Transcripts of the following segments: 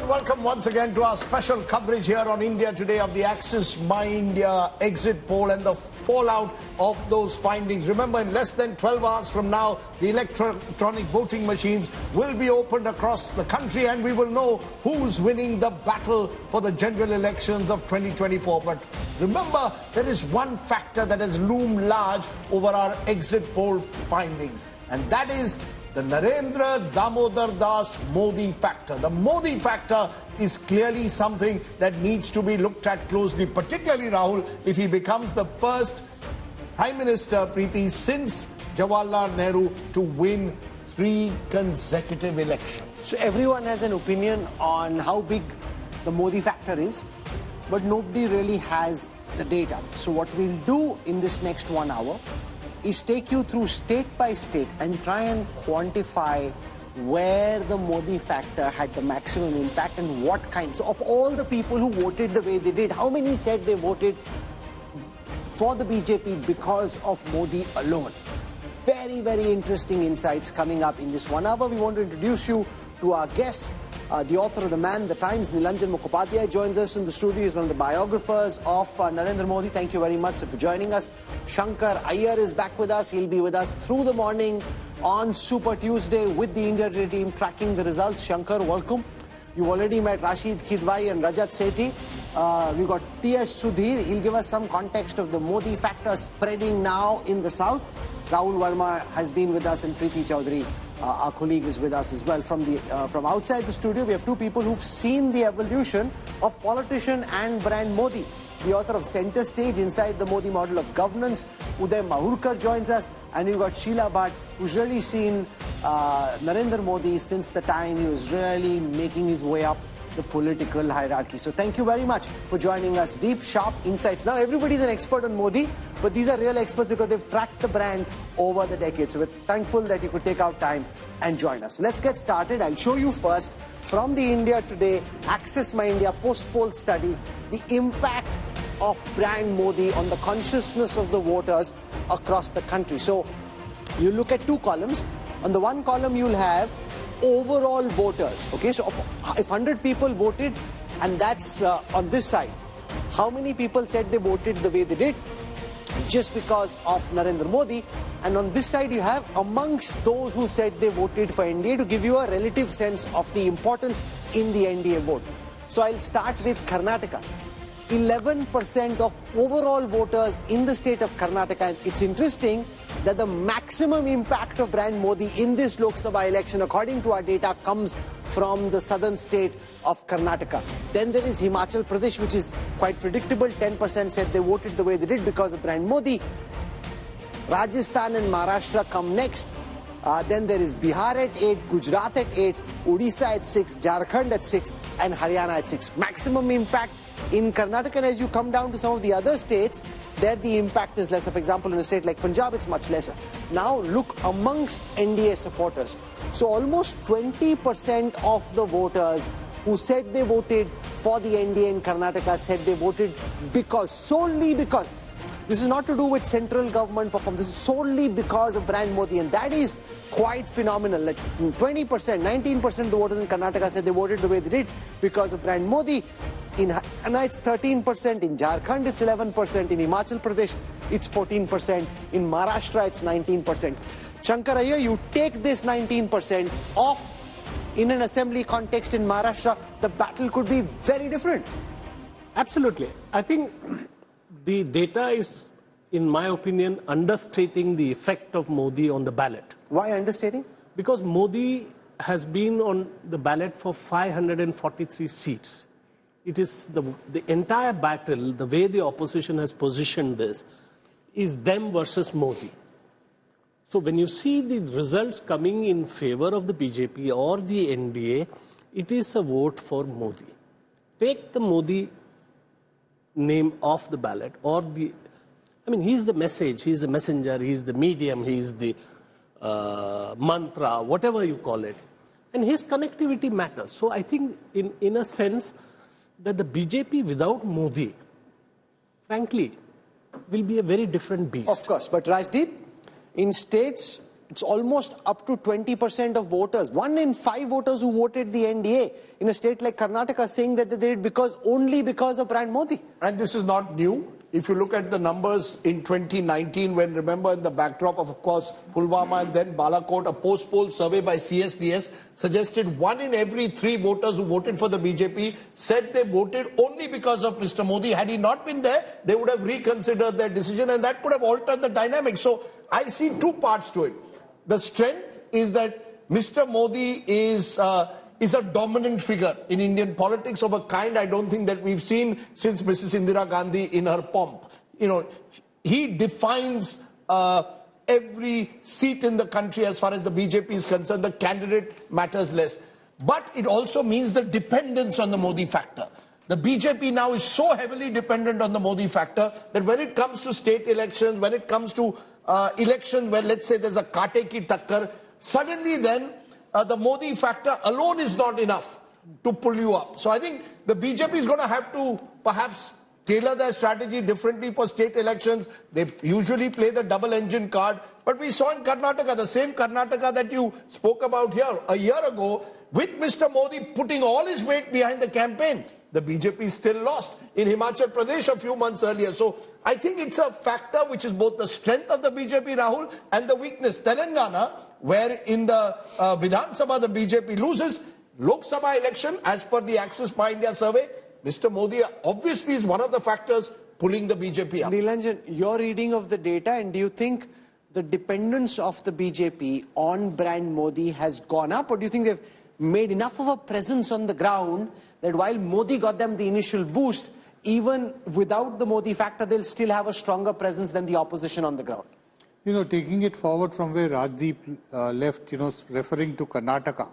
welcome once again to our special coverage here on India Today of the Axis My India exit poll and the fallout of those findings. Remember, in less than 12 hours from now, the electronic voting machines will be opened across the country and we will know who's winning the battle for the general elections of 2024. But remember, there is one factor that has loomed large over our exit poll findings, and that is the Narendra Damodar Das Modi factor. The Modi factor is clearly something that needs to be looked at closely, particularly, Rahul, if he becomes the first Prime Minister, Preeti, since Jawaharlal Nehru to win 3 consecutive elections. So everyone has an opinion on how big the Modi factor is, but nobody really has the data. So what we'll do in this next 1 hour is take you through state by state and try and quantify where the Modi factor had the maximum impact and what kind. So of all the people who voted the way they did, how many said they voted for the BJP because of Modi alone? Very, very interesting insights coming up in this 1 hour. We want to introduce you to our guests. The author of The Man, The Times, Nilanjan Mukhopadhyay, joins us in the studio. He's one of the biographers of Narendra Modi. Thank you very much for joining us. Shankar Iyer is back with us. He'll be with us through the morning on Super Tuesday with the India Today team tracking the results. Shankar, welcome. You've already met Rashid Khidwai and Rajat Sethi. We've got T.S. Sudhir. He'll give us some context of the Modi factor spreading now in the south. Rahul Verma has been with us, and Preeti Chaudhary, our colleague, is with us as well. From outside the studio, we have 2 people who've seen the evolution of politician and brand Modi. The author of Center Stage, Inside the Modi Model of Governance, Uday Mahurkar, joins us. And you've got Sheila Bhatt, who's really seen Narendra Modi since the time he was really making his way up the political hierarchy. So thank you very much for joining us. Deep, sharp insights. Now everybody's an expert on Modi, but these are real experts because they've tracked the brand over the decades. So we're thankful that you could take out time and join us. So let's get started. I'll show you first from the India Today Axis My India post-poll study the impact of brand Modi on the consciousness of the voters across the country. So you look at 2 columns. On the one column you'll have overall voters. Okay, so if 100 people voted, and that's on this side, how many people said they voted the way they did just because of Narendra Modi? And on this side you have amongst those who said they voted for NDA, to give you a relative sense of the importance in the NDA vote. So I'll start with Karnataka. 11% of overall voters in the state of Karnataka. And it's interesting that the maximum impact of brand Modi in this Lok Sabha election, according to our data, comes from the southern state of Karnataka. Then there is Himachal Pradesh, which is quite predictable. 10% said they voted the way they did because of brand Modi. Rajasthan and Maharashtra come next. Then there is Bihar at 8, Gujarat at 8, Odisha at 6, Jharkhand at 6, and Haryana at 6. Maximum impact in Karnataka, and as you come down to some of the other states, there the impact is lesser. For example, in a state like Punjab, it's much lesser. Now look amongst NDA supporters. So almost 20% of the voters who said they voted for the NDA in Karnataka said they voted solely because. This is not to do with central government performance. This is solely because of brand Modi, and that is quite phenomenal. Like 20%, 19% of the voters in Karnataka said they voted the way they did because of brand Modi. In Haryana, it's 13%. In Jharkhand, it's 11%. In Himachal Pradesh, it's 14%. In Maharashtra, it's 19%. Shankar Iyer, you take this 19% off in an assembly context in Maharashtra, the battle could be very different. Absolutely. I think the data is, in my opinion, understating the effect of Modi on the ballot. Why understating? Because Modi has been on the ballot for 543 seats. It is the entire battle, the way the opposition has positioned this, is them versus Modi. So when you see the results coming in favor of the BJP or the NDA, it is a vote for Modi. Take the Modi name off the ballot, or he's the message, he's the messenger, he's the medium, he's the mantra, whatever you call it. And his connectivity matters. So I think in a sense that the BJP without Modi, frankly, will be a very different beast. Of course, but Rajdeep, in states It's almost up to 20% of voters. 1 in 5 voters who voted the NDA in a state like Karnataka saying that they did it only because of brand Modi. And this is not new. If you look at the numbers in 2019, when, remember, in the backdrop of course, Pulwama and then Balakot, a post-poll survey by CSDS suggested 1 in every 3 voters who voted for the BJP said they voted only because of Mr. Modi. Had he not been there, they would have reconsidered their decision, and that could have altered the dynamics. So I see 2 parts to it. The strength is that Mr. Modi is a dominant figure in Indian politics of a kind I don't think that we've seen since Mrs. Indira Gandhi in her pomp. You know, he defines every seat in the country as far as the BJP is concerned. The candidate matters less. But it also means the dependence on the Modi factor. The BJP now is so heavily dependent on the Modi factor that when it comes to state elections, when it comes to elections where, let's say, there's a kate ki takkar, suddenly then the Modi factor alone is not enough to pull you up. So I think the BJP is going to have to perhaps tailor their strategy differently for state elections. They usually play the double engine card. But we saw in Karnataka, the same Karnataka that you spoke about here a year ago, with Mr. Modi putting all his weight behind the campaign, the BJP still lost in Himachal Pradesh a few months earlier. So I think it's a factor which is both the strength of the BJP, Rahul, and the weakness. Telangana, where in the Vidhan Sabha the BJP loses, Lok Sabha election, as per the Axis My India survey, Mr. Modi obviously is one of the factors pulling the BJP up. Nilanjan, your reading of the data, and do you think the dependence of the BJP on brand Modi has gone up, or do you think they've made enough of a presence on the ground that while Modi got them the initial boost, even without the Modi factor, they'll still have a stronger presence than the opposition on the ground? You know, taking it forward from where Rajdeep left, referring to Karnataka,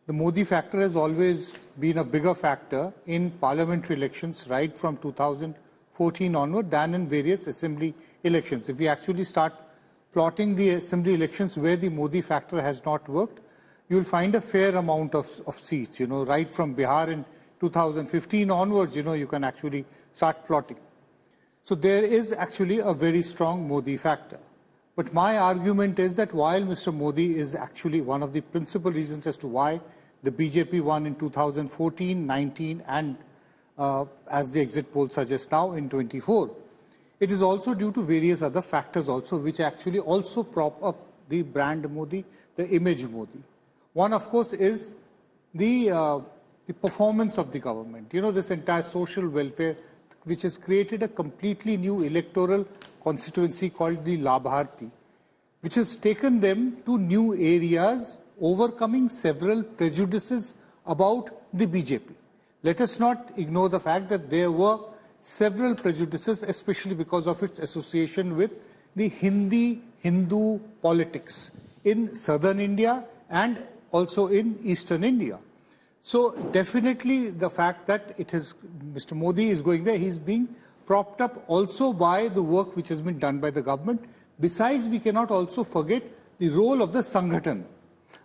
the Modi factor has always been a bigger factor in parliamentary elections right from 2014 onward than in various assembly elections. If we actually start plotting the assembly elections where the Modi factor has not worked, you'll find a fair amount of seats, right from Bihar in 2015 onwards, you can actually start plotting. So there is actually a very strong Modi factor. But my argument is that while Mr. Modi is actually one of the principal reasons as to why the BJP won in 2014, 19 and as the exit poll suggests now in 24, it is also due to various other factors also which actually also prop up the brand Modi, the image Modi. One, of course, is the performance of the government. This entire social welfare, which has created a completely new electoral constituency called the Labharti, which has taken them to new areas, overcoming several prejudices about the BJP. Let us not ignore the fact that there were several prejudices, especially because of its association with the Hindu politics in southern India and also in eastern India. So definitely the fact that Mr. Modi is going there, he's being propped up also by the work which has been done by the government. Besides, we cannot also forget the role of the Sanghatan.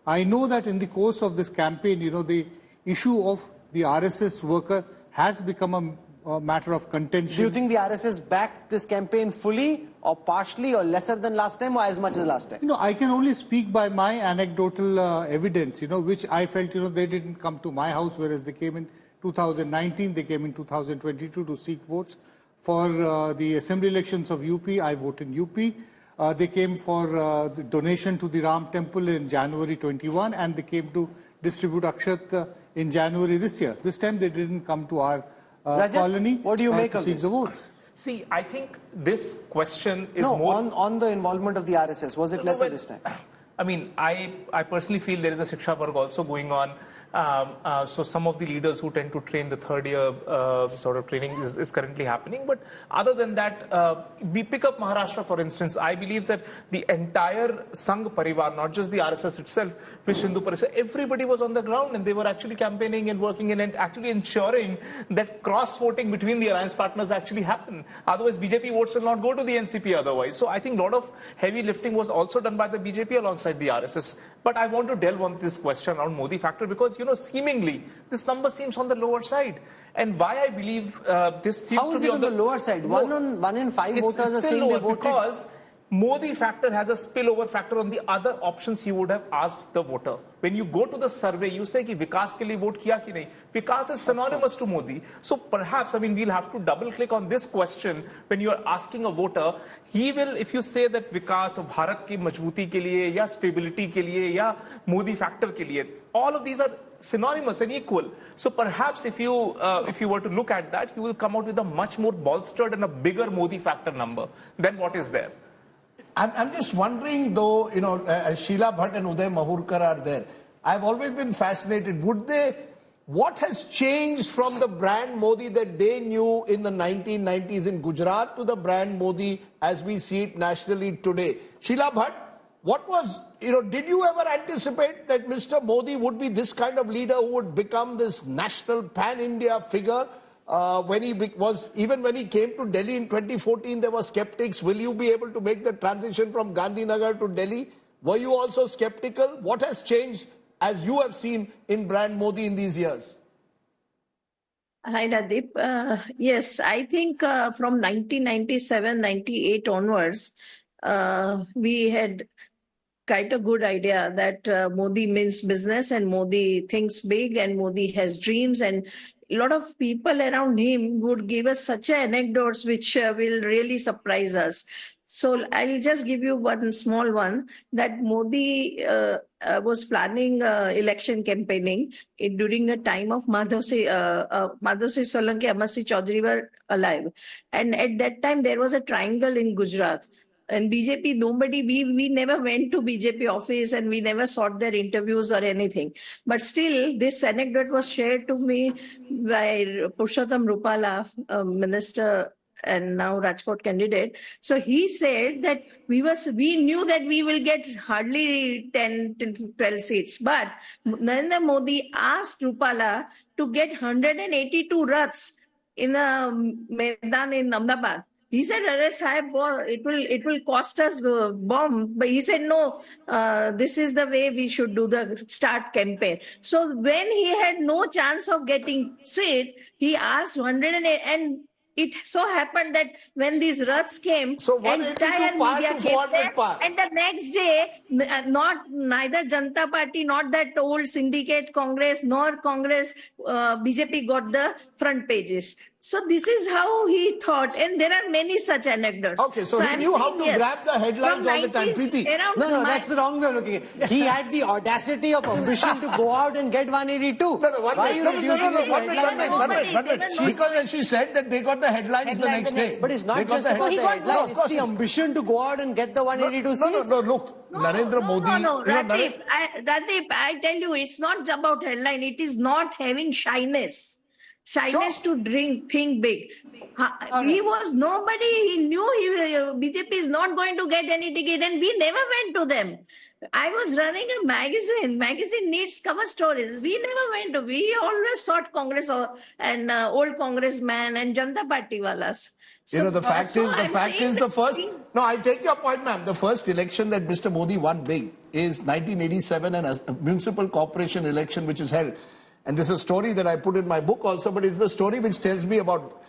I know that in the course of this campaign, the issue of the RSS worker has become a matter of contention. Do you think the RSS backed this campaign fully or partially or lesser than last time or as much as last time? I can only speak by my anecdotal evidence, which I felt, they didn't come to my house, whereas they came in 2019, they came in 2022 to seek votes. For the assembly elections of UP, I voted in UP. They came for the donation to the Ram temple in January 21, and they came to distribute Akshat in January this year. This time they didn't come to our colony. What do you make of this? The votes. See, I think this question is more... on the involvement of the RSS, was it lesser this time? I mean, I personally feel there is a Shiksha Varg also going on. So some of the leaders who tend to train the third year sort of training is currently happening. But other than that, we pick up Maharashtra, for instance. I believe that the entire Sangh Parivar, not just the RSS itself, Vish Hindu Parishad, everybody was on the ground and they were actually campaigning and working and actually ensuring that cross-voting between the alliance partners actually happened. Otherwise, BJP votes will not go to the NCP otherwise. So I think a lot of heavy lifting was also done by the BJP alongside the RSS. But I want to delve on this question around Modi factor because, seemingly this number seems on the lower side. And why I believe this seems to be on the lower side? 1 in 5 voters are saying they voted. Because Modi factor has a spillover factor on the other options you would have asked the voter. When you go to the survey, you say ki Vikas ke liye vote kiya ki nahi. Vikas is synonymous to Modi. So perhaps, I mean, we'll have to double click on this question when you are asking a voter. He will, if you say that Vikas or Bharat ki majbuti ke liye, ya stability ke liye, ya Modi factor ke liye, all of these are synonymous and equal. So perhaps if you were to look at that, you will come out with a much more bolstered and a bigger Modi factor number than what is there. I'm just wondering, though, Sheila Bhatt and Uday Mahurkar are there. I've always been fascinated. What has changed from the brand Modi that they knew in the 1990s in Gujarat to the brand Modi as we see it nationally today? Sheila Bhatt, did you ever anticipate that Mr. Modi would be this kind of leader who would become this national pan-India figure? When he came to Delhi in 2014, there were skeptics. Will you be able to make the transition from Gandhinagar to Delhi? Were you also skeptical? What has changed as you have seen in brand Modi in these years? Hi, Radip. Yes, I think from 1997-98 onwards, we had quite a good idea that Modi means business and Modi thinks big and Modi has dreams, and a lot of people around him would give us such anecdotes which will really surprise us. So I'll just give you one small one, that Modi was planning election campaigning during the time of Madhav Solanki, Amar Chaudhary were alive. And at that time, there was a triangle in Gujarat. And BJP, we never went to BJP office and we never sought their interviews or anything. But still, this anecdote was shared to me by Purushottam Rupala, minister and now Rajkot candidate. So he said that we knew that we will get hardly 10 to 12 seats. But Narendra Modi asked Rupala to get 182 Raths in the Maidan in Ahmedabad. He said, it will cost us a bomb. But he said, no, this is the way we should do the start campaign. So when he had no chance of getting seat, he asked 108, and it so happened that when these Raths came, so entire media came there, and the next day, neither Janata Party, not that old syndicate Congress, nor Congress, BJP got the front pages. So this is how he thought, and there are many such anecdotes. Okay, so he knew how to grab the headlines all the time, Preeti. No, that's the wrong way of looking at it. He had the audacity of ambition to go out and get 182. Why are you reducing it to headline? Because she said that they got the headlines the next day. But it's not just about the headlines, it's the ambition to go out and get the 182 seats. Look, Narendra Modi... No, Radip, I tell you, it's not about headline. It is not having shyness. To think big. He was nobody. He knew BJP is not going to get any ticket, and we never went to them. I was running a magazine. Magazine needs cover stories. We never went to. We always sought Congress and old congressman and Janata Party walas. So, the fact is the first... No, I take your point, ma'am. The first election that Mr. Modi won big is 1987, and a municipal corporation election which is held. And this is a story that I put in my book also, but it's the story which tells me about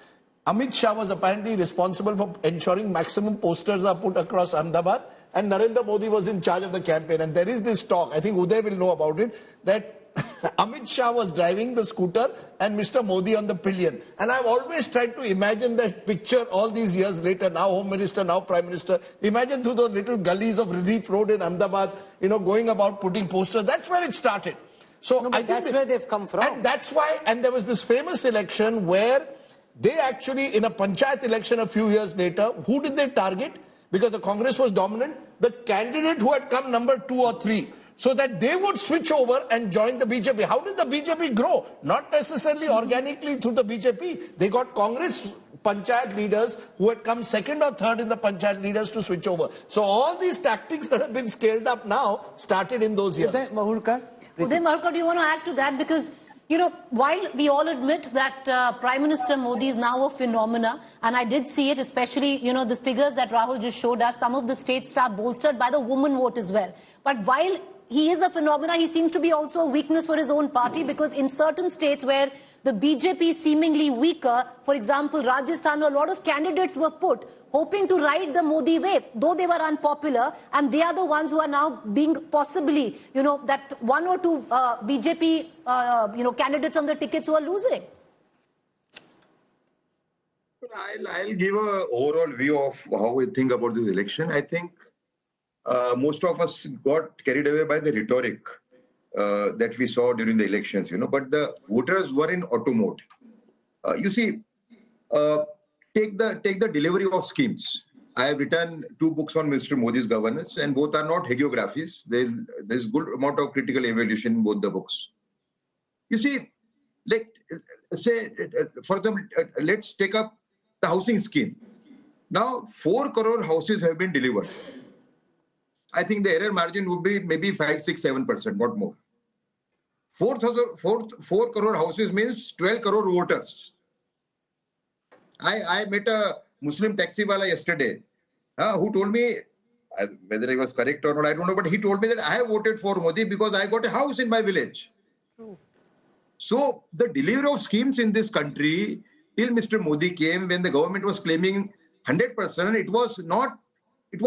Amit Shah was apparently responsible for ensuring maximum posters are put across Ahmedabad, and Narendra Modi was in charge of the campaign. And there is this talk, I think Uday will know about it, that Amit Shah was driving the scooter and Mr. Modi on the pillion. And I've always tried to imagine that picture all these years later, now Home Minister, now Prime Minister. Imagine through those little gullies of Relief Road in Ahmedabad, going about putting posters. That's where it started. So I think that's where they've come from. And that's why, and there was this famous election where they actually, in a panchayat election a few years later, who did they target? Because the Congress was dominant, the candidate who had come number 2 or 3, so that they would switch over and join the BJP. How did the BJP grow? Not necessarily organically through the BJP. They got Congress panchayat leaders who had come 2nd or 3rd in the panchayat leaders to switch over. So all these tactics that have been scaled up now started in those years. Uday Mahurkar, do you want to add to that? Because, while we all admit that Prime Minister Modi is now a phenomena, and I did see it, especially, the figures that Rahul just showed us, some of the states are bolstered by the woman vote as well. But while he is a phenomena, he seems to be also a weakness for his own party, because in certain states where the BJP seemingly weaker. For example, Rajasthan, a lot of candidates were put hoping to ride the Modi wave, though they were unpopular, and they are the ones who are now being possibly, that one or two BJP, candidates on the tickets who are losing. I'll give an overall view of how we think about this election. I think most of us got carried away by the rhetoric that we saw during the elections, but the voters were in auto mode. Take the delivery of schemes. I have written 2 books on Mr. Modi's governance, and both are not hagiographies. There's good amount of critical evaluation in both the books. For example, let's take up the housing scheme. Now, 4 crore houses have been delivered. I think the error margin would be maybe 5, 6, 7%, not more. 4 crore houses means 12 crore voters. I met a Muslim taxi wala yesterday who told me, whether he was correct or not, I don't know, but he told me that I have voted for Modi because I got a house in my village. True. So the delivery of schemes in this country till Mr. Modi came, when the government was claiming 100%, it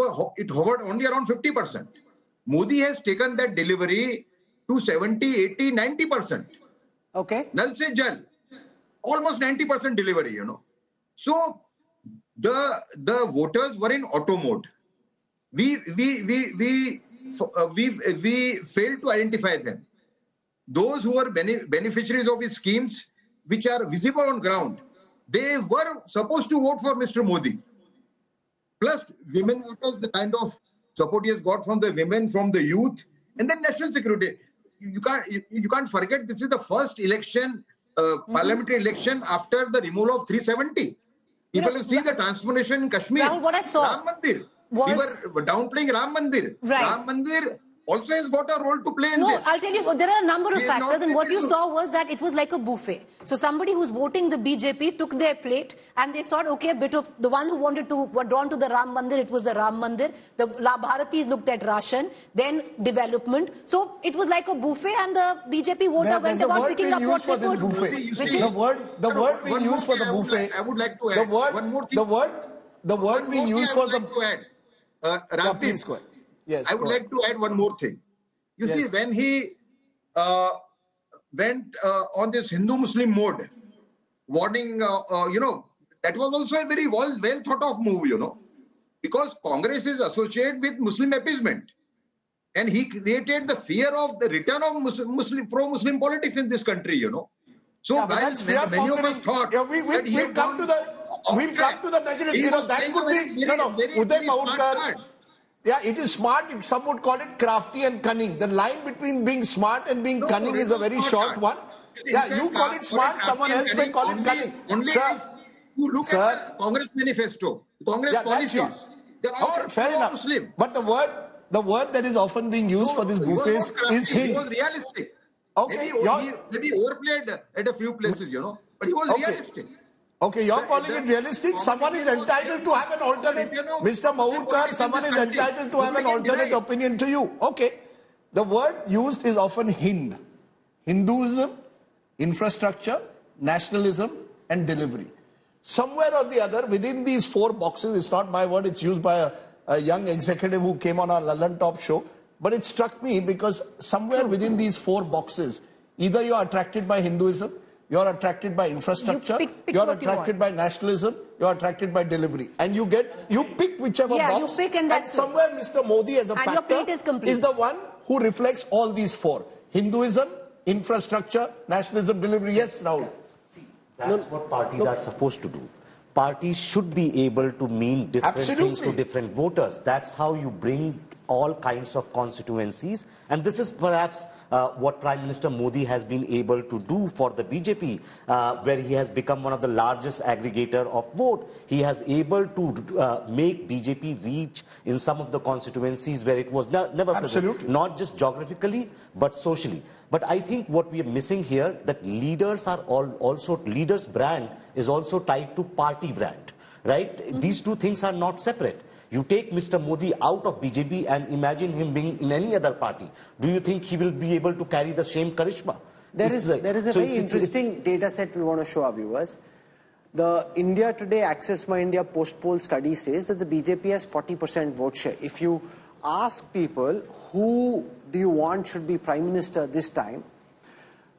hovered only around 50%. Modi has taken that delivery to 70, 80, 90%. Okay. Nal se jal. Almost 90% delivery, So the voters were in auto mode. We failed to identify them. Those who were beneficiaries of his schemes, which are visible on ground, they were supposed to vote for Mr. Modi. Plus, women voters, the kind of support he has got from the women, from the youth, and then national security. You can't forget this is the first election, parliamentary election after the removal of 370. People have seen the transformation in Kashmir. Rahul, what I saw Ram Mandir. We were downplaying Ram Mandir. Right. Ram Mandir also has got a role to play in this. No, I'll tell you, there are a number of factors, and what you saw was that it was like a buffet. So somebody who's voting the BJP took their plate, and they thought, okay, a bit of the one who were drawn to the Ram Mandir, it was the Ram Mandir. The Bharatis looked at Ration, then development. So it was like a buffet, and the BJP voter went about picking up what they could. The word being used for the buffet. I would like to add one more thing. The word being used for the. Please go ahead. Yes, I would like to add one more thing. You see, when he went on this Hindu-Muslim mode, warning, that was also a very well thought of move, because Congress is associated with Muslim appeasement. And he created the fear of the return of pro-Muslim politics in this country, So while many of us thought that he had we'll come to the negative. That could be, Uday Mahurkar. Yeah, it is smart. Some would call it crafty and cunning. The line between being smart and being cunning is a very short one. Yeah, you call it smart, someone else may call it cunning. Sir, you look at the Congress manifesto, Congress policies. They're all pro-Muslim. But the word that is often being used for these buffets is hint. He was realistic. Okay, maybe overplayed at a few places, but he was realistic. Okay, you're calling it realistic. Someone is entitled to have an alternate. Mr. Mahurkar, someone is entitled to have an alternate opinion to you. Okay. The word used is often Hind. Hinduism, infrastructure, nationalism, and delivery. Somewhere or the other, within these 4 boxes, it's not my word, it's used by a young executive who came on our Lallan Top show. But it struck me because somewhere within these 4 boxes, either you're attracted by Hinduism, you're attracted by infrastructure, you're attracted by nationalism, you're attracted by delivery. And you pick whichever box. You pick and somewhere Mr. Modi as a factor is the one who reflects all these 4. Hinduism, infrastructure, nationalism, delivery. Yes, Rahul. See, that's what parties are supposed to do. Parties should be able to mean different things to different voters. That's how you bring all kinds of constituencies, and this is perhaps what Prime Minister Modi has been able to do for the BJP, where he has become one of the largest aggregator of vote. He has able to make BJP reach in some of the constituencies where it was never present, not just geographically but socially. But I think what we are missing here, that leaders are leaders' brand is also tied to party brand, right? These two things are not separate. You take Mr. Modi out of BJP and imagine him being in any other party. Do you think he will be able to carry the same charisma? There is a very interesting data set we want to show our viewers. The India Today Access My India post-poll study says that the BJP has 40% vote share. If you ask people who do you want should be Prime Minister this time,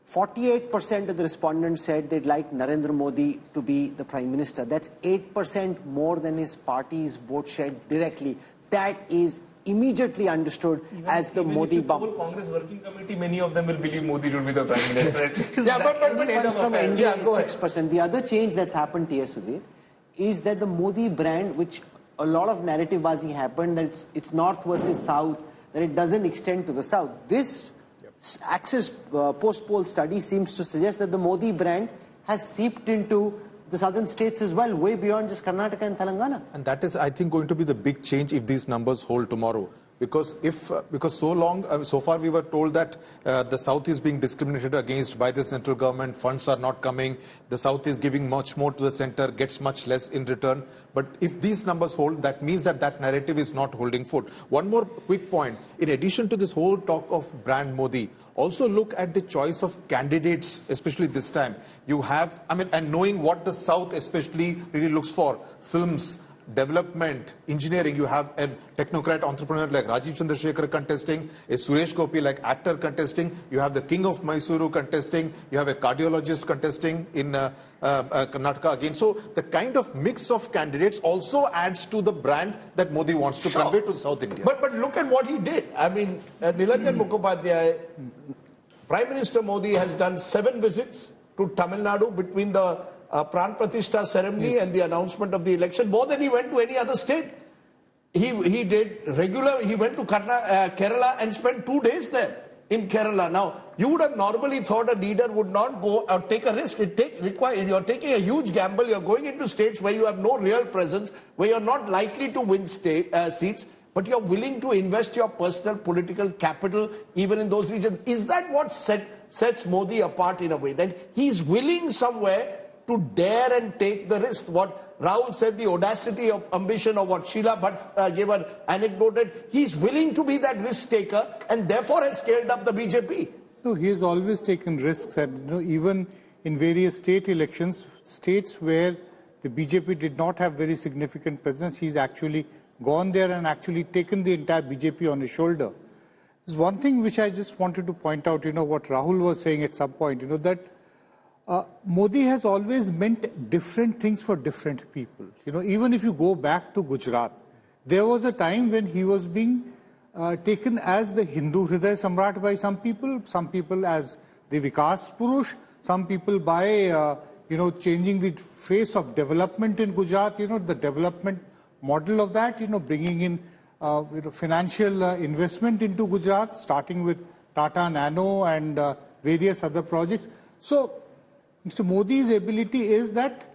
48% of the respondents said they'd like Narendra Modi to be the Prime Minister. That's 8% more than his party's vote share directly. That is immediately understood as the Modi bump. The Congress Working Committee, many of them will believe Modi should be the Prime Minister. Yeah, but from India is 6%. The other change that's happened, T.S. Sudhir, is that the Modi brand, which a lot of narrative bazi happened, that it's North versus South, that it doesn't extend to the South. This Access post-poll study seems to suggest that the Modi brand has seeped into the southern states as well, way beyond just Karnataka and Telangana. And that is, I think, going to be the big change if these numbers hold tomorrow. Because so far we were told that the South is being discriminated against by the central government, funds are not coming, the South is giving much more to the center, gets much less in return. But if these numbers hold, that means that that narrative is not holding foot. One more quick point. In addition to this whole talk of brand Modi, also look at the choice of candidates, especially this time. You have, and knowing what the South especially really looks for, films, development, engineering, you have a technocrat entrepreneur like Rajiv Chandrasekhar contesting, a Suresh Gopi like actor contesting, you have the king of Mysuru contesting, you have a cardiologist contesting in Karnataka again. So the kind of mix of candidates also adds to the brand that Modi wants to convey to South India. But look at what he did. Nilanjan Mukhopadhyay, Prime Minister Modi has done 7 visits to Tamil Nadu between the Pran Pratishtha ceremony and the announcement of the election, more than he went to any other state. He went to Kerala and spent 2 days there in Kerala. Now, you would have normally thought a leader would not go or take a risk. You're taking a huge gamble. You're going into states where you have no real presence, where you're not likely to win seats, but you're willing to invest your personal political capital even in those regions. Is that what sets Modi apart in a way? That he's willing somewhere to dare and take the risk. What Rahul said, the audacity of ambition, or what Sheila Bhatt gave an anecdote, he's willing to be that risk taker and therefore has scaled up the BJP. No, he has always taken risks, and even in various state elections, states where the BJP did not have very significant presence, he's actually gone there and actually taken the entire BJP on his shoulder. There's one thing which I just wanted to point out, what Rahul was saying at some point, that Modi has always meant different things for different people. Even if you go back to Gujarat, there was a time when he was being taken as the Hindu Hriday Samrat by some people as the Vikas Purush, some people by, changing the face of development in Gujarat, the development model of that, bringing in financial investment into Gujarat, starting with Tata Nano and various other projects. So, Mr. Modi's ability is that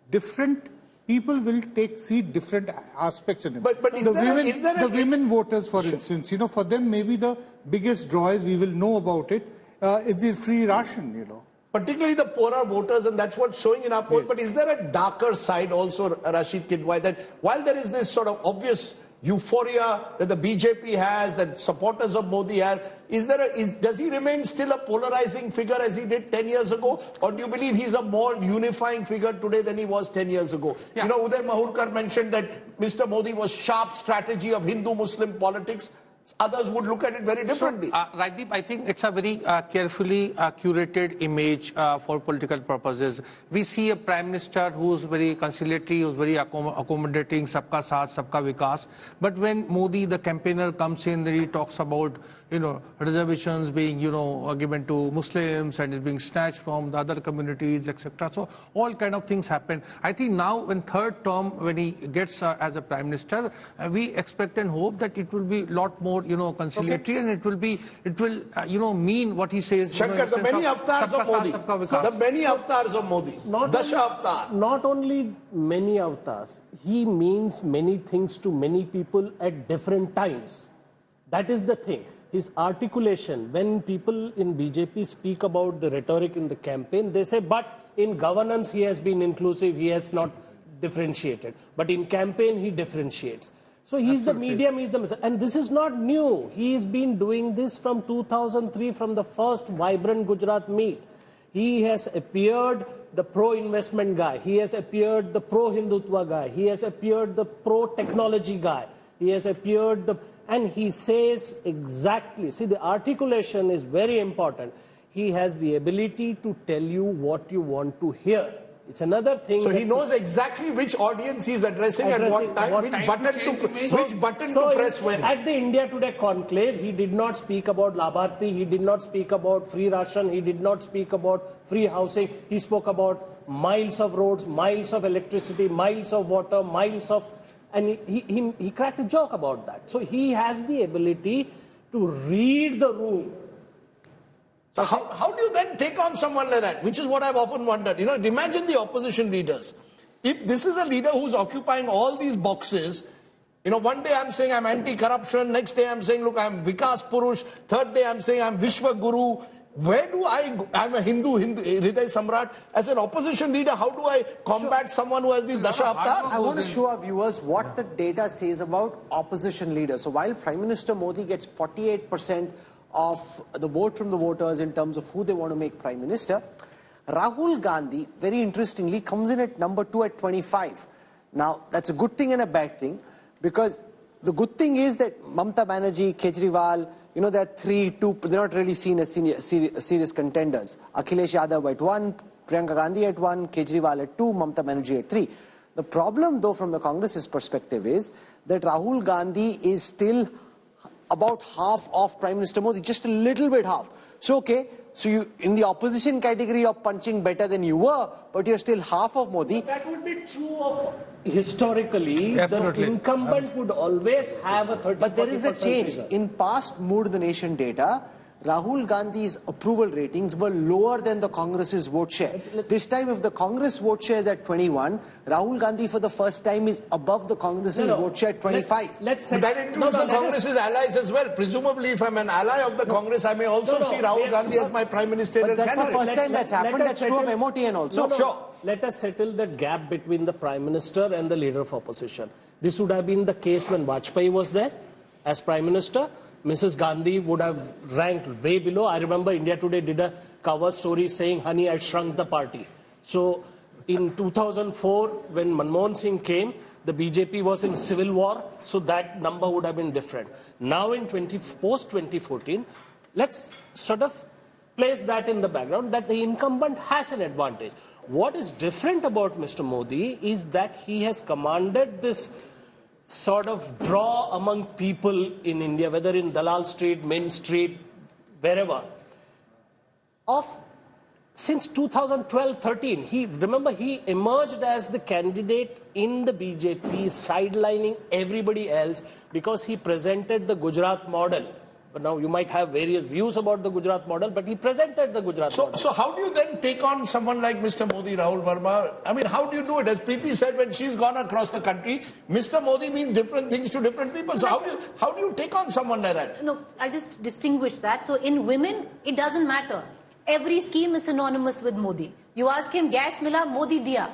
different people will see different aspects in him. But the women voters, for instance, for them maybe the biggest draw is, we will know about it, is the free ration, Particularly the poorer voters, and that's what's showing in our poll. Yes. But is there a darker side also, Rashid Kidwai, that while there is this sort of obvious euphoria that the BJP has, that supporters of Modi have, does he remain still a polarizing figure as he did 10 years ago? Or do you believe he's a more unifying figure today than he was 10 years ago? Yeah. Uday Mahurkar mentioned that Mr. Modi was sharp strategy of Hindu-Muslim politics. Others would look at it very differently. So, Rajdeep, I think it's a very carefully curated image for political purposes. We see a Prime Minister who's very conciliatory, who's very accommodating, sabka saath, sabka vikas. But when Modi, the campaigner, comes in, he talks about, reservations being, given to Muslims and is being snatched from the other communities, etc. So all kind of things happen. I think now, in third term, when he gets as a Prime Minister, we expect and hope that it will be a lot more, conciliatory, and it will, mean what he says. Shankar, the many avatars of Modi. The many avatars of Modi. Not only many avatars, he means many things to many people at different times. That is the thing. His articulation, when people in BJP speak about the rhetoric in the campaign, they say, but in governance he has been inclusive, he has not differentiated. But in campaign he differentiates. So he's the medium, he's the... And this is not new. He's been doing this from 2003, from the first Vibrant Gujarat meet. He has appeared the pro-investment guy. He has appeared the pro-Hindutva guy. He has appeared the pro-technology guy. He has appeared the... And he says exactly, see, the articulation is very important. He has the ability to tell you what you want to hear. It's another thing. So he knows exactly which audience he's addressing at what time, which button to press when. At the India Today conclave, he did not speak about Labharti, he did not speak about free ration, he did not speak about free housing. He spoke about miles of roads, miles of electricity, miles of water, miles of... And he cracked a joke about that. So he has the ability to read the room. So how do you then take on someone like that? Which is what I've often wondered. You know, imagine the opposition leaders. If this is a leader who's occupying all these boxes, you know, one day I'm saying I'm anti-corruption, next day I'm saying, look, I'm Vikas Purush, third day I'm saying I'm Vishwa Guru. Where do I go? I'm a Hindu Hriday Samrat. As an opposition leader, how do I combat someone who has the Dasha Avatars? I want to show our viewers what the data says about opposition leaders. So while Prime Minister Modi gets 48% of the vote from the voters in terms of who they want to make Prime Minister, Rahul Gandhi, very interestingly, comes in at number 2 at 25. Now, that's a good thing and a bad thing, because the good thing is that Mamata Banerjee, Kejriwal, you know, they're 3-2, they're not really seen as serious contenders. Akhilesh Yadav at 1, Priyanka Gandhi at 1, Kejriwal at 2, Mamata Banerjee at 3. The problem, though, from the Congress's perspective is that Rahul Gandhi is still about half of Prime Minister Modi, just a little bit half. So, okay, so you, in the opposition category, you're punching better than you were, but you're still half of Modi. But that would be true of historically. Absolutely. The incumbent would always have a 30%. But there is a change. In past Mood the Nation data, Rahul Gandhi's approval ratings were lower than the Congress's vote share. This time, if the Congress vote share is at 21, Rahul Gandhi for the first time is above the Congress's vote share at 25. That includes the Congress's allies as well. Presumably, if I'm an ally of the Congress, I may also see Rahul Gandhi as my prime ministerial candidate. That's the first time that's happened. That's true of MOTN also. Sure. Let us settle the gap between the Prime Minister and the leader of opposition. This would have been the case when Vajpayee was there as Prime Minister. Mrs. Gandhi would have ranked way below. I remember India Today did a cover story saying, honey, I shrunk the party. So in 2004, when Manmohan Singh came, the BJP was in civil war, so that number would have been different. Now in post-2014, let's sort of place that in the background, that the incumbent has an advantage. What is different about Mr. Modi is that he has commanded this sort of draw among people in India, whether in Dalal Street, Main Street, wherever, since 2012-13. Remember, he emerged as the candidate in the BJP, sidelining everybody else because he presented the Gujarat model. But now you might have various views about the Gujarat model, but he presented the Gujarat model. So how do you then take on someone like Mr. Modi, Rahul Verma? I mean, how do you do it? As Preeti said, when she's gone across the country, Mr. Modi means different things to different people. So how do you take on someone like that? No, I just distinguish that. So in women, it doesn't matter. Every scheme is synonymous with Modi. You ask him, gas mila, Modi diya.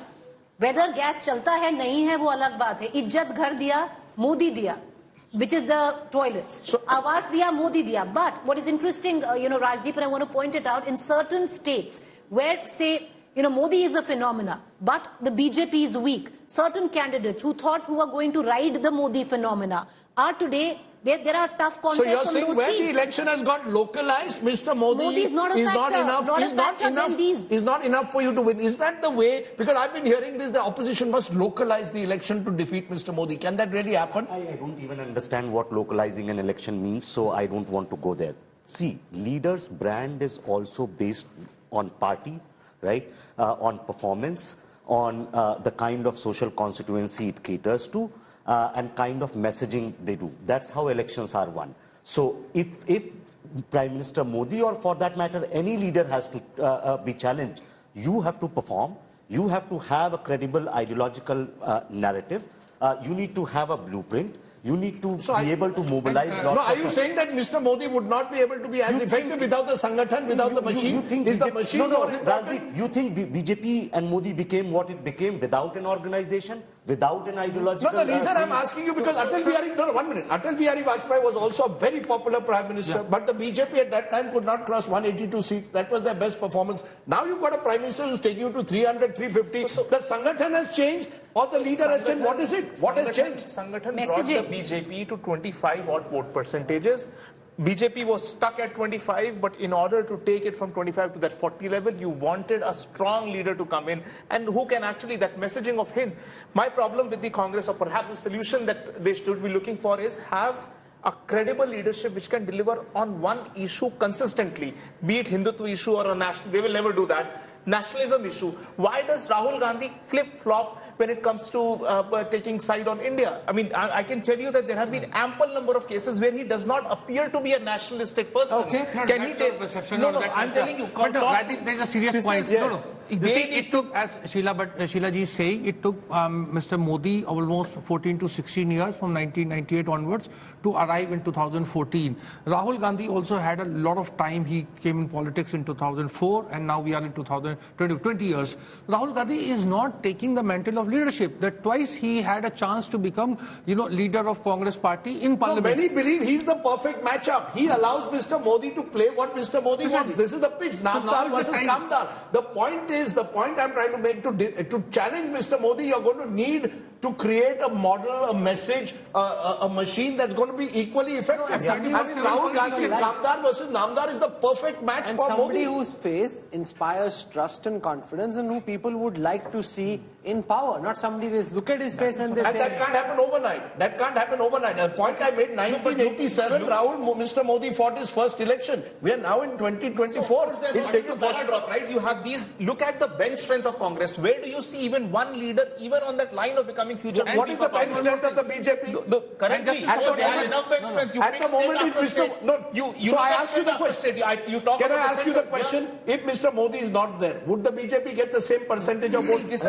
Whether gas chalta hai, nahi hai, wo alag baat hai. Ijjat ghar diya, Modi diya. Which is the toilets. So, Awas diya, Modi diya. But what is interesting, Rajdeep, and I want to point it out, in certain states where, say, Modi is a phenomena, but the BJP is weak, certain candidates who were going to ride the Modi phenomena are today, there are tough contests. So you're saying where the election has got localized, Mr. Modi is not enough for you to win. Is that the way? Because I've been hearing this, the opposition must localize the election to defeat Mr. Modi. Can that really happen? I don't even understand what localizing an election means, so I don't want to go there. See, leaders' brand is also based on party, right? On performance, on the kind of social constituency it caters to, and kind of messaging they do. That's how elections are won. So if Prime Minister Modi, or for that matter any leader, has to be challenged, you have to perform, you have to have a credible ideological narrative, you need to have a blueprint, you need to be able to mobilize lots are you saying that Mr. Modi would not be able to be as effective without the Sangathan, without the machine? You think is the machine Rajdeep, you think BJP and Modi became what it became without an organization? without an ideological... No, the reason I'm asking you because Atal Bihari, no, 1 minute. Atal Bihari Vajpayee was also a very popular Prime Minister, but the BJP at that time could not cross 182 seats. That was their best performance. Now you've got a Prime Minister who's taking you to 300, 350. The Sangathan has changed or the leader has changed. What is it? What has changed? Sangathan brought the BJP to 25 odd vote percentages. BJP was stuck at 25, but in order to take it from 25 to that 40 level, you wanted a strong leader to come in and who can actually, that messaging of Hind. My problem with the Congress, or perhaps the solution that they should be looking for, is have a credible leadership which can deliver on one issue consistently, be it Hindutva issue or a national. They will never do that. Nationalism issue. Why does Rahul Gandhi flip-flop when it comes to taking side on India? I mean, I can tell you that there have been ample number of cases where he does not appear to be a nationalistic person. Okay. Can he take perception? No, I'm telling you. But I think there's a serious point. Yes. No. It took, as Sheila ji is saying, it took Mr. Modi almost 14 to 16 years from 1998 onwards to arrive in 2014. Rahul Gandhi also had a lot of time. He came in politics in 2004 and now we are in 2020 years. Rahul Gandhi is not taking the mantle of leadership. That twice he had a chance to become, leader of Congress party in parliament. No, many believe he's the perfect matchup. He allows Mr. Modi to play what Mr. Modi wants. This is the pitch. Namdar versus Kamdar. The point I'm trying to make to challenge Mr. Modi, you're going to need to create a model, a message, a machine that's going to be equally effective. Rahul Gandhi and Kamdar versus Namdar is the perfect match for Modi. Somebody whose face inspires trust and confidence and who people would like to see in power, not somebody they look at his face and they say... And that can't happen overnight. That can't happen overnight. The point I made, 1987, Mr. Modi fought his first election. We are now in 2024. So it's taken a drop, right? You have these, look at the bench strength of Congress. Where do you see even one leader, even on that line of becoming future? What is the bench strength of the BJP? Currently, they have enough bench strength. At the moment, so I ask you the question. Can I ask you the question? If Mr. Modi is not there, would the BJP get the same percentage of votes?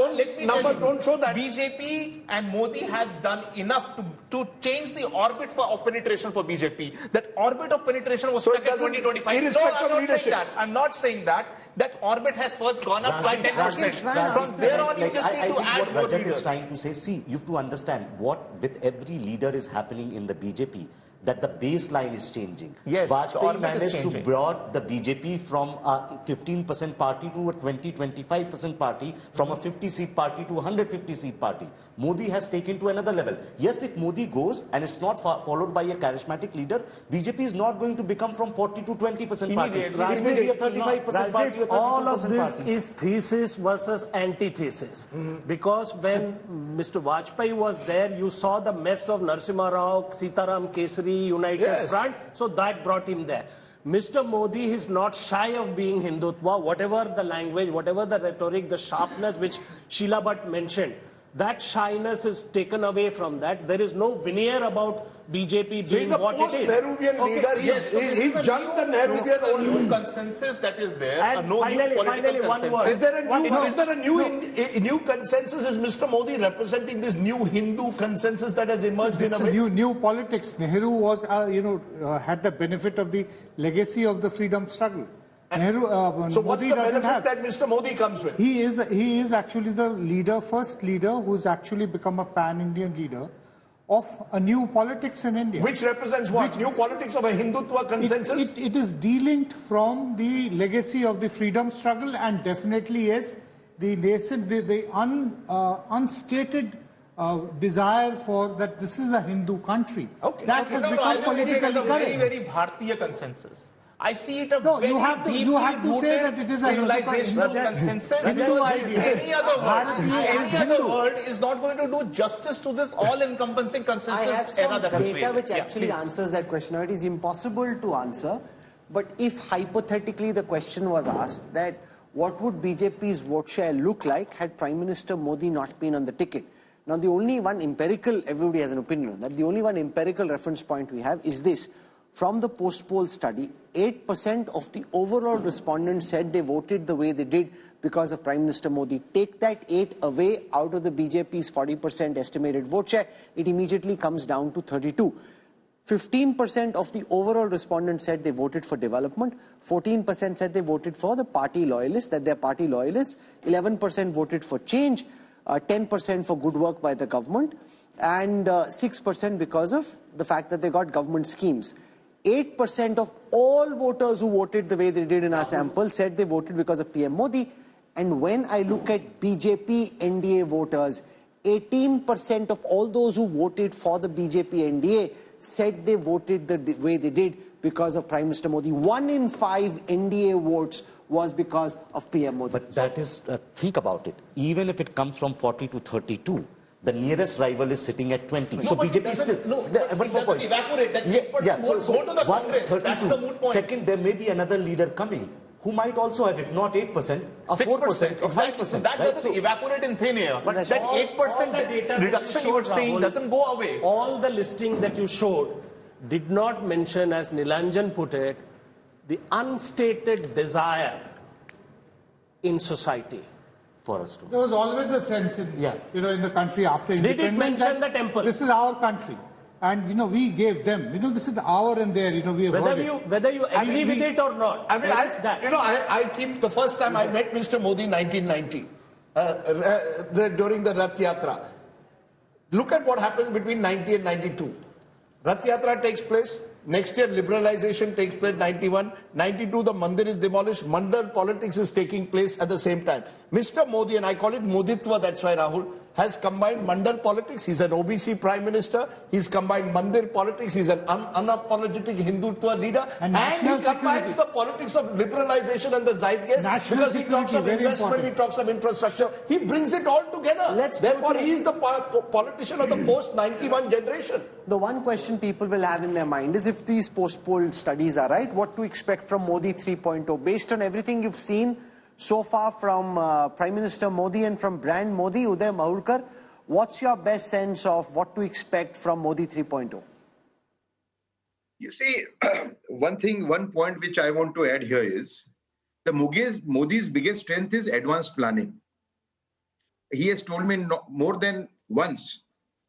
Numbers don't show that. BJP and Modi has done enough to change the orbit of penetration for BJP. That orbit of penetration was stuck at 2025. No, I'm not saying that. I'm not saying that. That orbit has first gone up by 10%. From there on, you just need to add more what Rajat leaders. is trying to say, see, you have to understand what with every leader is happening in the BJP, that the baseline is changing. Yes, Vajpayee managed to brought the BJP from a 15% party to a 20-25% party, from a 50-seat party to a 150-seat party. Modi has taken to another level. Yes, if Modi goes and it's not followed by a charismatic leader, BJP is not going to become from 40 to 20% party. It will be a 35% party or 32% all of this party. is thesis versus antithesis. Because when Mr. Vajpayee was there, you saw the mess of Narasimha Rao, Sitaram Kesari, United Front, so that brought him there. Mr. Modi is not shy of being Hindutva, whatever the language, whatever the rhetoric, the sharpness which Sheila Bhatt mentioned. That shyness is taken away from that. There is no veneer about BJP being what it is. He's a post-Nehruvian leader. He's jumped the Nehruvian only consensus that is there. And no finally, new political consensus. Is there a new consensus? Is Mr. Modi representing this new Hindu consensus that has emerged in a way? New politics. Nehru was, had the benefit of the legacy of the freedom struggle. So what's the benefit that Mr. Modi comes with? He is actually the first leader who's actually become a pan-Indian leader of a new politics in India. Which represents what? New politics of a Hindutva consensus? It is delinked from the legacy of the freedom struggle and definitely is the unstated desire for that this is a Hindu country. Okay. That has become politically correct. Very, very Bharatiya consensus. I see it you have to say that it is a civilizational consensus. Any other word is not going to do justice to this all-encompassing consensus. I have some data which actually answers that question. Now, it is impossible to answer, but if hypothetically the question was asked that what would BJP's vote share look like had Prime Minister Modi not been on the ticket? Now, the only one empirical, everybody has an opinion on that, the only one empirical reference point we have is this. From the post-poll study, 8% of the overall respondents said they voted the way they did because of Prime Minister Modi. Take that 8 away out of the BJP's 40% estimated vote share, it immediately comes down to 32. 15% of the overall respondents said they voted for development. 14% said they voted for the party loyalists, that they're party loyalists. 11% voted for change. 10% for good work by the government, and 6% because of the fact that they got government schemes. 8% of all voters who voted the way they did in our sample said they voted because of PM Modi. And when I look at BJP NDA voters, 18% of all those who voted for the BJP NDA said they voted the way they did because of Prime Minister Modi. 1 in 5 NDA votes was because of PM Modi. But that is, think about it. Even if it comes from 40 to 32, the nearest rival is sitting at 20. No, so but BJP is still... No, but it doesn't evaporate. That 8% votes go to the Congress. That's the moot point. Second, there may be another leader coming who might also have, if not 8%, a 4% or 5%. So that doesn't evaporate in thin air. But that 8% reduction you are saying doesn't go away. All the listing that you showed did not mention, as Nilanjan put it, the unstated desire in society. For us to. There was always a sense in, in the country after independence. Did it mention the temple? This is our country. And, we gave them, this is our and their, we have whether you agree with it or not. I mean, I keep, the first time I met Mr. Modi in 1990, during the Rath Yatra. Look at what happened between 90 and 92. Rath Yatra takes place. Next year, liberalization takes place, 91. 92, the mandir is demolished. Mandal politics is taking place at the same time. Mr. Modi, and I call it Moditwa, that's why Rahul, has combined Mandal politics. He's an OBC Prime Minister. He's combined Mandir politics. He's an unapologetic Hindutva leader. And he combines the politics of liberalization and the zeitgeist, because he talks of investment, he talks of infrastructure. He brings it all together. Therefore, he is the politician of the post-91 generation. The one question people will have in their mind is, if these post-poll studies are right, what to expect from Modi 3.0? Based on everything you've seen so far from Prime Minister Modi and from brand Modi, Uday Mahurkar, what's your best sense of what to expect from Modi 3.0? You see, one point which I want to add here is, Modi's biggest strength is advanced planning. He has told me more than once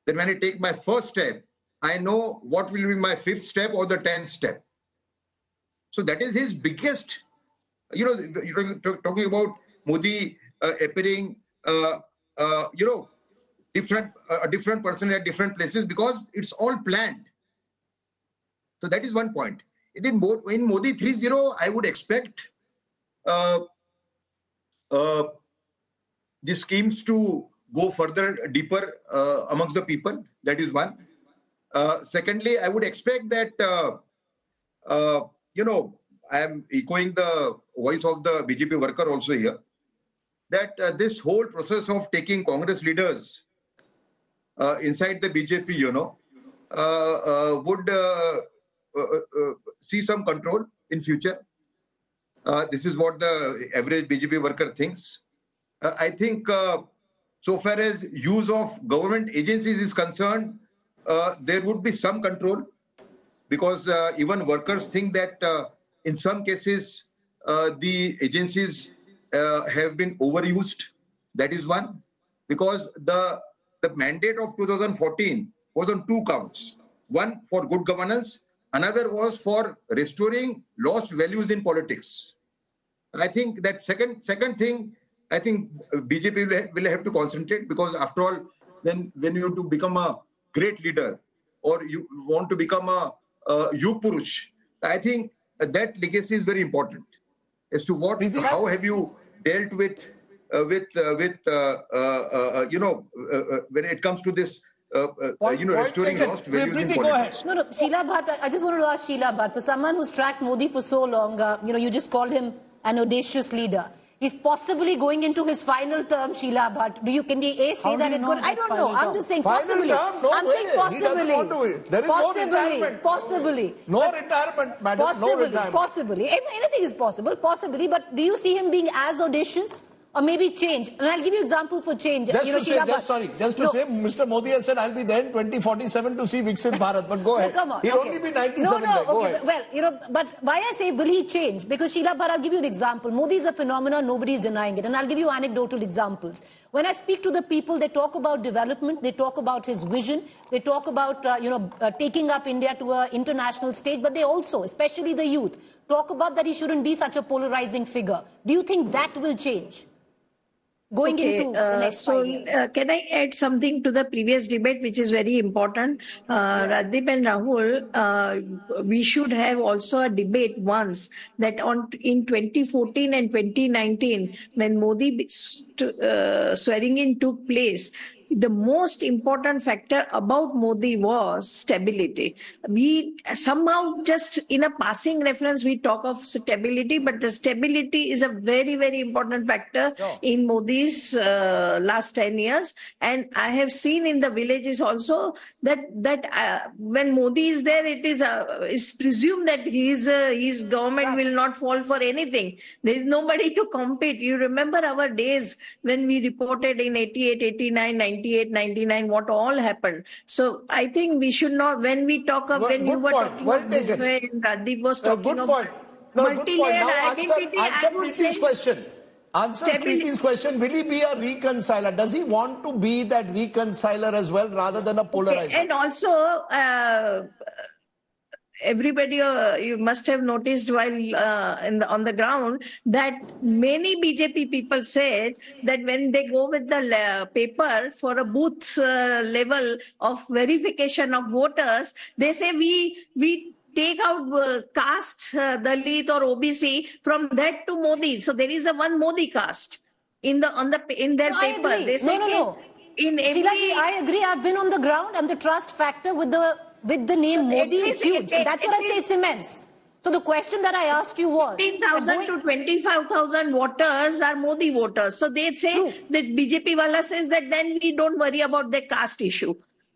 that when I take my first step, I know what will be my 5th step or the 10th step. So that is his biggest, you're talking about Modi appearing, a different person at different places, because it's all planned. So that is one point. In Modi 3.0, I would expect the schemes to go further, deeper amongst the people. That is one. Secondly, I would expect that, I am echoing the voice of the BJP worker also here, that this whole process of taking Congress leaders inside the BJP, would see some control in future. This is what the average BJP worker thinks. I think so far as use of government agencies is concerned, there would be some control, because even workers think that in some cases the agencies have been overused. That is one, because the mandate of 2014 was on 2 counts. One for good governance, another was for restoring lost values in politics. I think that second thing, I think BJP will have to concentrate, because after all, when you want to become a great leader, or you want to become a Yug Purush, I think that legacy is very important. As to how have you dealt with when it comes to this, restoring lost values in politics. No, Sheila Bhatt, I just wanted to ask Sheila Bhatt, for someone who's tracked Modi for so long, you just called him an audacious leader. He's possibly going into his final term, Sheila Bhatt. Can we say that it's good? I don't know. I'm just saying possibly. I'm saying possibly. He doesn't want to. There is no retirement. Possibly. No retirement, madam. No retirement. Possibly. Anything is possible. Possibly. But do you see him being as audacious? Or maybe change. And I'll give you example for change. Just to say, Mr. Modi has said, I'll be there in 2047 to see Viksit Bharat. But go ahead. Come on. He'll only be 97 there. Go ahead. Well, but why I say, will he change? Because Sheila Bhatt, I'll give you an example. Modi is a phenomenon, nobody is denying it. And I'll give you anecdotal examples. When I speak to the people, they talk about development, they talk about his vision, they talk about, taking up India to an international stage, but they also, especially the youth, talk about that he shouldn't be such a polarizing figure. Do you think that will change? going into the next 5 years. Can I add something to the previous debate, which is very important? Radip and Rahul, we should have also a debate once that in 2014 and 2019, when Modi swearing in took place, the most important factor about Modi was stability. We somehow just in a passing reference, we talk of stability, but the stability is a very, very important factor in Modi's last 10 years. And I have seen in the villages also that when Modi is there, it is presumed that his government will not fall for anything. There is nobody to compete. You remember our days when we reported in 88, 89, 98, 99, what all happened. So I think we should not, when we talk of, when you were talking about Mumbai and Radip was talking of multi-layered identity, answer Preeti's question. Answer Preeti's question. Will he be a reconciler? Does he want to be that reconciler as well rather than a polarizer? Okay. And also, everybody, you must have noticed while on the ground that many BJP people said that when they go with the paper for a booth level of verification of voters, they say we take out caste, Dalit or OBC from that to Modi. So there is a one Modi caste in their paper. They say Sheila, I agree. I've been on the ground, and the trust factor with the name Modi is huge. That's what I say, it's immense. So the question that I asked you was 15,000 to 25,000 voters are Modi voters. So they say that BJP wala says that then we don't worry about the caste issue.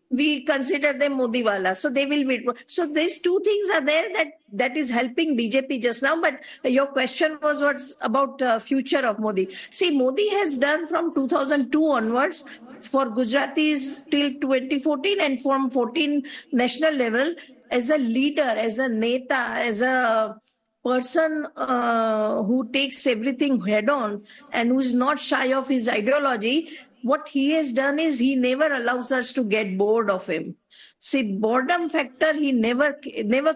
We consider them Modi wala. So they will be. So these two things are there that is helping BJP just now. But your question was what's about future of Modi. See, Modi has done from 2002 onwards for Gujaratis till 2014 and from 14 national level as a leader, as a neta, as a person who takes everything head on and who is not shy of his ideology. What he has done is he never allows us to get bored of him. See, boredom factor, he never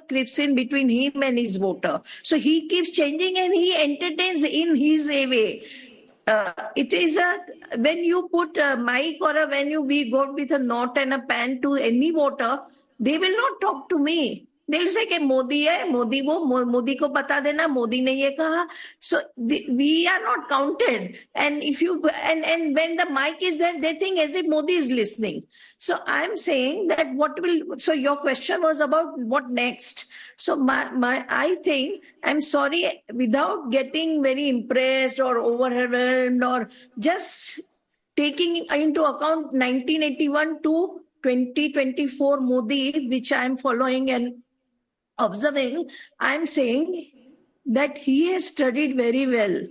creeps in between him and his voter. So he keeps changing and he entertains in his way. It is when you put a mic or when we go with a note and a pen to any voter, they will not talk to me. They'll say कि Modi hai, Modi ko bata dena, Modi ne ye kaha. So we are not counted. And if you and when the mic is there, they think as if Modi is listening. So I'm saying that so your question was about what next. So I think, I'm sorry, without getting very impressed or overwhelmed or just taking into account 1981 to 2024 Modi, which I'm following and observing, I'm saying that he has studied very well.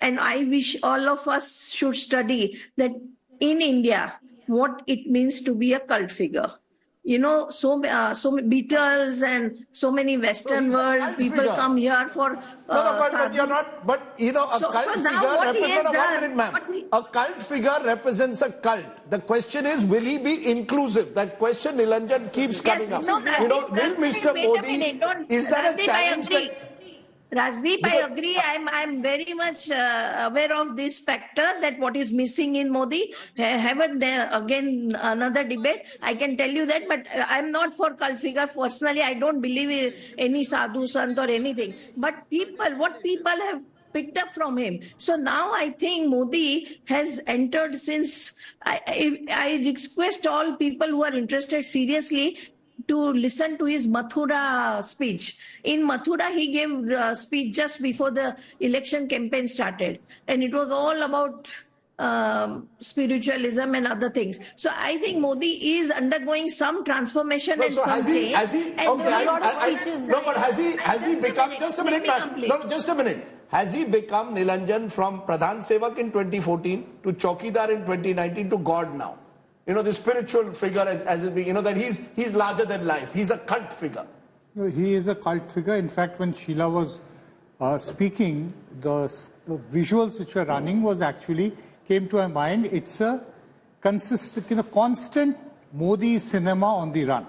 And I wish all of us should study that in India, what it means to be a cult figure. You know, so Beatles and so many Western world people figure. Come here for. But you're not. But you know, a cult figure. A cult figure represents a cult. The question is, will he be inclusive? That question, Nilanjan, keeps coming up. No, will Mr. Modi? Is that a challenge? Rajdeep, I agree. I'm very much aware of this factor that what is missing in Modi. Haven't again another debate. I can tell you that, but I'm not for cult figure. Personally, I don't believe in any sadhu sant or anything. But what people have picked up from him. So now I think Modi has entered since. I request all people who are interested seriously to listen to his Mathura speech. In Mathura, he gave a speech just before the election campaign started. And it was all about spiritualism and other things. So I think Modi is undergoing some transformation and some change. Has he become, just a minute, just a minute. Has he become, Nilanjan, from Pradhan Sevak in 2014 to Chowkidar in 2019 to God now? You know, the spiritual figure, that he's larger than life. He's a cult figure. He is a cult figure. In fact, when Sheila was speaking, the visuals which were running came to my mind. It's a consistent, constant Modi cinema on the run.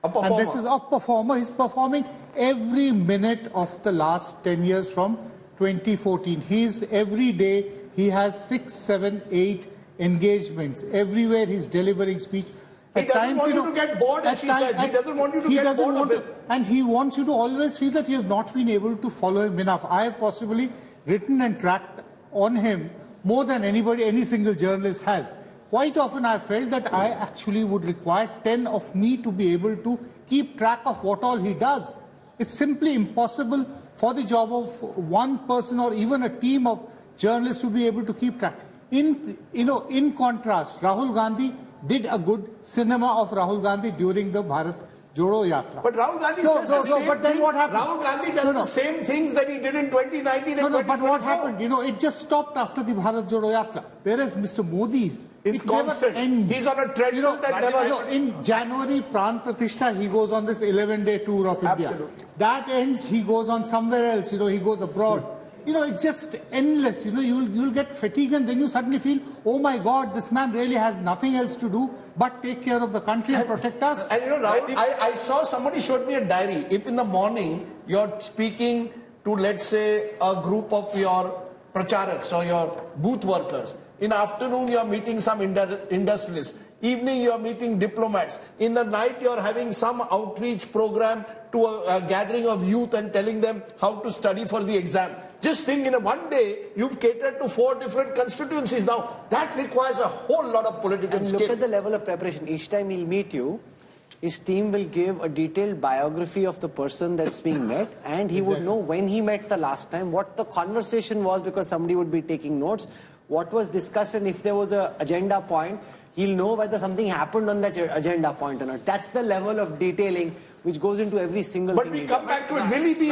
And this is a performer. He's performing every minute of the last 10 years from 2014. Every day he has 6, 7, 8 engagements. Everywhere he's delivering speech. He doesn't want you to get bored, as she said. He doesn't want you to get bored of him. And he wants you to always feel that you have not been able to follow him enough. I have possibly written and tracked on him more than anybody, any single journalist has. Quite often I felt that I actually would require 10 of me to be able to keep track of what all he does. It's simply impossible for the job of one person or even a team of journalists to be able to keep track. In contrast, Rahul Gandhi did a good cinema of Rahul Gandhi during the Bharat Jodo Yatra. But Rahul Gandhi says the same but then thing. What happened? Rahul Gandhi does the same things that he did in 2019 and 2024. But what happened? It just stopped after the Bharat Jodo Yatra. Whereas Mr. Modi's, it's constant. He's on a treadmill that never... in January, Pran Pratishtha, he goes on this 11-day tour of India. Absolutely. That ends, he goes on somewhere else. He goes abroad. It's just endless. You'll get fatigued and then you suddenly feel, oh my God, this man really has nothing else to do but take care of the country and protect us. And Rahul, I saw somebody showed me a diary. If in the morning you're speaking to, let's say, a group of your pracharaks or your booth workers, in the afternoon you're meeting some industrialists, evening you're meeting diplomats, in the night you're having some outreach program to a gathering of youth and telling them how to study for the exam. Just think, in one day, you've catered to 4 different constituencies. Now, that requires a whole lot of political skill. Look at the level of preparation. Each time he'll meet you, his team will give a detailed biography of the person that's being met, and he would know when he met the last time, what the conversation was, because somebody would be taking notes, what was discussed, and if there was an agenda point, he'll know whether something happened on that agenda point or not. That's the level of detailing which goes into every single thing. But we come back to it. Will he be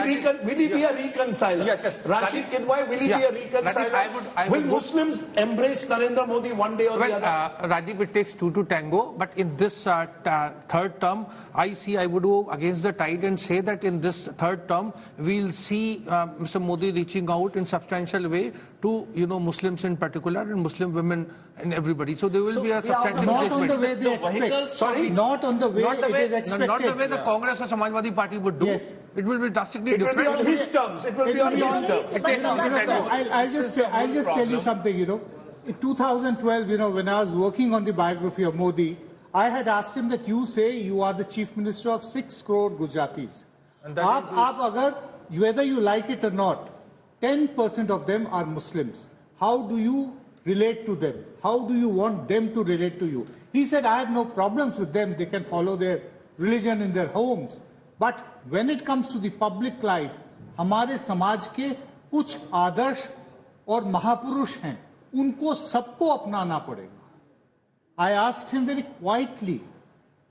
a reconciler? Yes. Rashid Kidwai, will he be a reconciler? Will Muslims embrace Narendra Modi one day or the other? Rajiv, it takes 2 to tango, but in this third term, I would go against the tide and say that in this third term, we'll see Mr. Modi reaching out in substantial way to Muslims in particular and Muslim women and everybody. So there will be a substantial not on the way they expect. Sorry? Not on the way it is expected. Not the way the Congress or Samajwadi Party would do. Yes. It will be drastically different. It will be on his terms. It will be on his terms. I'll just tell you something, In 2012, when I was working on the biography of Modi, I had asked him that you say you are the chief minister of 6 crore Gujaratis. Whether you like it or not, 10% of them are Muslims. How do you relate to them? How do you want them to relate to you? He said, I have no problems with them. They can follow their religion in their homes. But when it comes to the public life, हमारे समाज के कुछ आदर्श और महापुरुष हैं, उनको सबको अपनाना पड़ेगा. I asked him very quietly.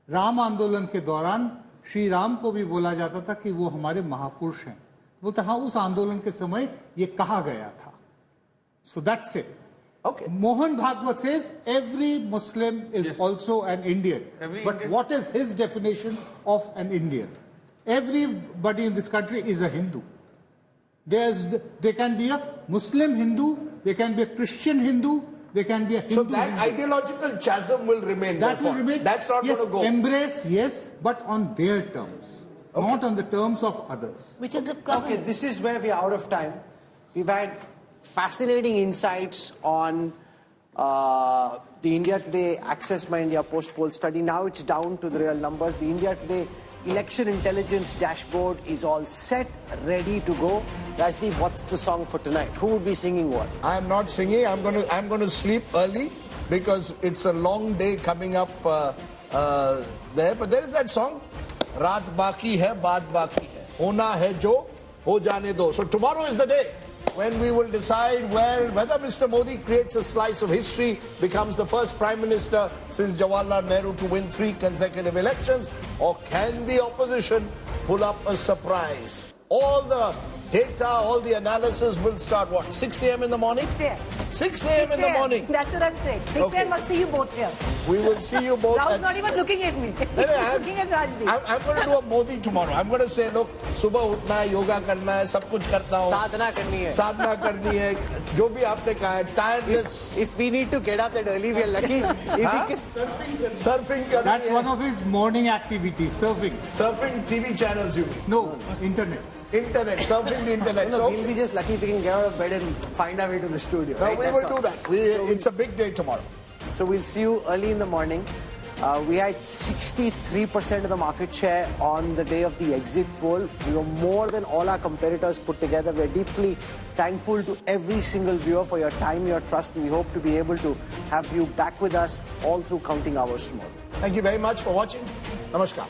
Ram आंदोलन के दौरान श्री राम को भी बोला जाता था कि वो हमारे महापुरुष हैं. बोलता हाँ, उस आंदोलन के समय ये कहा गया था. So that's it. Okay. Mohan Bhagwat says every Muslim is also an Indian. But what is his definition of an Indian? Everybody in this country is a Hindu. There can be a Muslim Hindu, there can be a Christian Hindu, there can be a Hindu. So that Hindu. Ideological chasm will remain. That will remain. That's not yes, going to go. Embrace, yes, but on their terms, not on the terms of others. Which is the Okay, this is where we are out of time. We've had fascinating insights on the India Today Access My India post-poll study. Now it's down to the real numbers. The India Today Election Intelligence Dashboard is all set, ready to go. Rajdeep, what's the song for tonight? Who would be singing what? I am not singing. I'm going to sleep early because it's a long day coming up there. But there is that song, Raat Baki Hai, Baat Baki Hai. Hona hai jo, ho jane do. So tomorrow is the day when we will decide whether Mr. Modi creates a slice of history, becomes the first Prime Minister since Jawaharlal Nehru to win 3 consecutive elections, or can the opposition pull up a surprise? All the data, all the analysis will start what? 6 a.m. in the morning? 6 a.m. 6 a.m. in the morning. That's what I'm saying. 6 a.m. I'll see you both here. We will see you both. Rahul's not even looking at me. He's looking at Rajdeep. I'm going to do a Modi tomorrow. I'm going to say, look, सुबह उठना है, योगा करना है, सब कुछ करता हूँ. साधना करनी है. साधना करनी है. जो भी आपने कहा है, tiredness. If we need to get up that early, we are lucky. If we can Surfing करनी है. That's one of his morning activities, surfing. Surfing TV channels, you mean? No, internet. Internet, surfing the internet. No, So we'll be just lucky if we can get out of bed and find our way to the studio. no, right? we will do that. It's a big day tomorrow. So we'll see you early in the morning. We had 63% of the market share on the day of the exit poll. We were more than all our competitors put together. We're deeply thankful to every single viewer for your time, your trust. We hope to be able to have you back with us all through counting hours tomorrow. Thank you very much for watching. Namaskar.